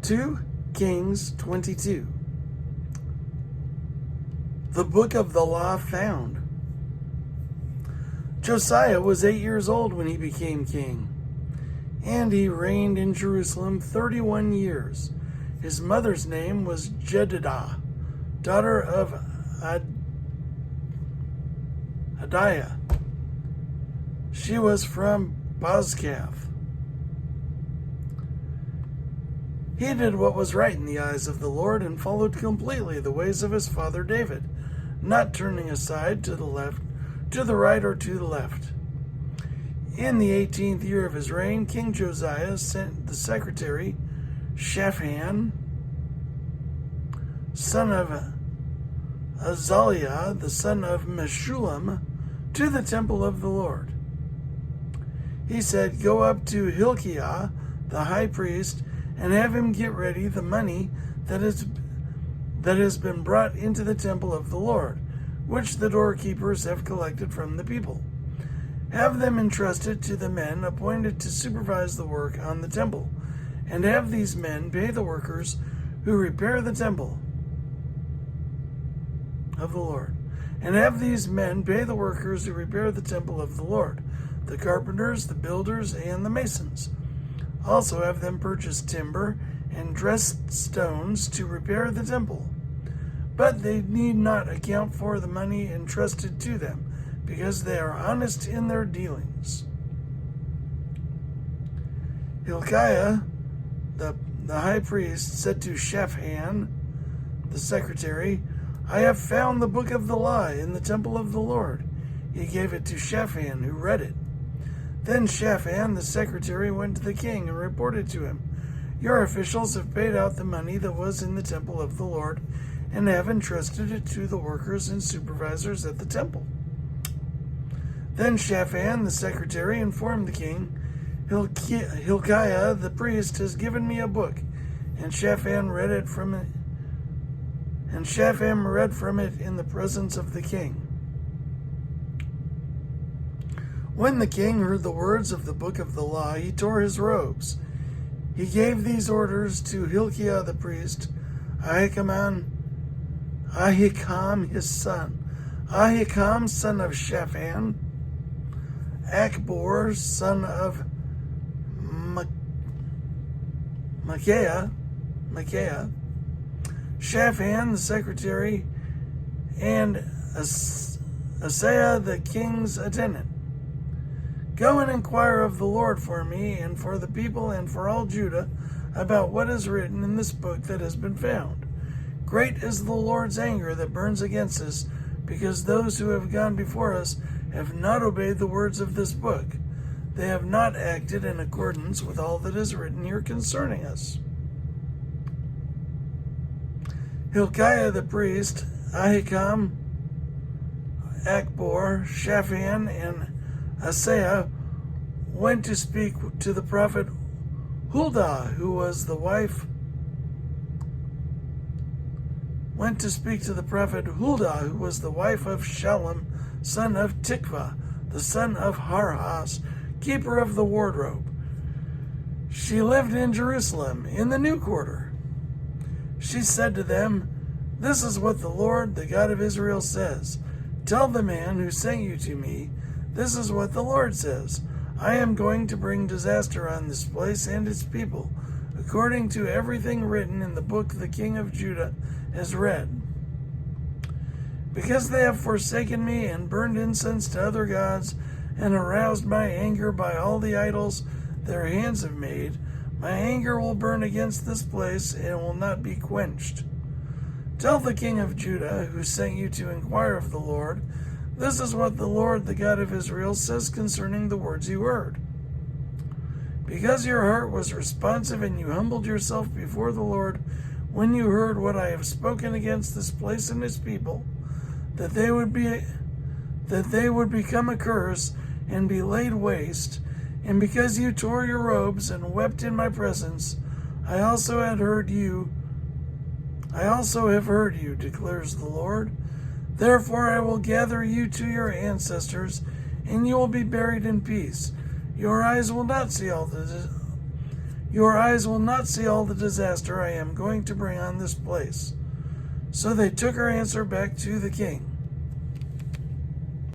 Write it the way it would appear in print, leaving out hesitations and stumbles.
2 Kings 22. The Book of the Law found. Josiah was 8 years old when he became king, and he reigned in Jerusalem 31 years. His mother's name was Jedidah, daughter of Adiah. She was from Bozkath. He did what was right in the eyes of the Lord and followed completely the ways of his father David, not turning aside to the left, to the right, or to the left. In the 18th year of his reign, King Josiah sent the secretary Shaphan, son of Azaliah, the son of Meshullam, to the temple of the Lord. He said, "Go up to Hilkiah, the high priest, and have him get ready the money that has been brought into the temple of the Lord, which the doorkeepers have collected from the people. Have them entrusted to the men appointed to supervise the work on the temple, and have these men pay the workers who repair the temple of the Lord. And have these men pay the workers who repair the temple of the Lord, the carpenters, the builders, and the masons. Also have them purchase timber and dressed stones to repair the temple. But they need not account for the money entrusted to them, because they are honest in their dealings." Hilkiah, the high priest, said to Shaphan, the secretary, "I have found the book of the law in the temple of the Lord." He gave it to Shaphan, who read it. Then Shaphan, the secretary, went to the king and reported to him, "Your officials have paid out the money that was in the temple of the Lord and have entrusted it to the workers and supervisors at the temple." Then Shaphan, the secretary, informed the king, "Hilkiah, the priest, has given me a book," and Shaphan read from it in the presence of the king. When the king heard the words of the book of the law, he tore his robes. He gave these orders to Hilkiah the priest, Ahikam his son, Ahikam son of Shaphan, Akbor son of Micaiah, Shaphan the secretary, and Asaiah the king's attendant. "Go and inquire of the Lord for me and for the people and for all Judah about what is written in this book that has been found. Great is the Lord's anger that burns against us, because those who have gone before us have not obeyed the words of this book. They have not acted in accordance with all that is written here concerning us." Hilkiah the priest, Ahikam, Akbor, Shaphan, and Asaiah went to speak to the prophet Huldah, who was the wife of Shallum, son of Tikvah, the son of Harhas, keeper of the wardrobe. She lived in Jerusalem, in the new quarter. She said to them, "This is what the Lord, the God of Israel, says. Tell the man who sent you to me, this is what the Lord says. I am going to bring disaster on this place and its people, according to everything written in the book the king of Judah has read. Because they have forsaken me and burned incense to other gods and aroused my anger by all the idols their hands have made, my anger will burn against this place and will not be quenched. Tell the king of Judah, who sent you to inquire of the Lord, this is what the Lord, the God of Israel, says concerning the words you heard. Because your heart was responsive and you humbled yourself before the Lord when you heard what I have spoken against this place and its people, that they would become a curse and be laid waste, and because you tore your robes and wept in my presence, I also have heard you, declares the Lord. Therefore I will gather you to your ancestors, and you will be buried in peace. Your eyes will not see all this. Your eyes will not see all the disaster I am going to bring on this place." So they took her answer back to the king.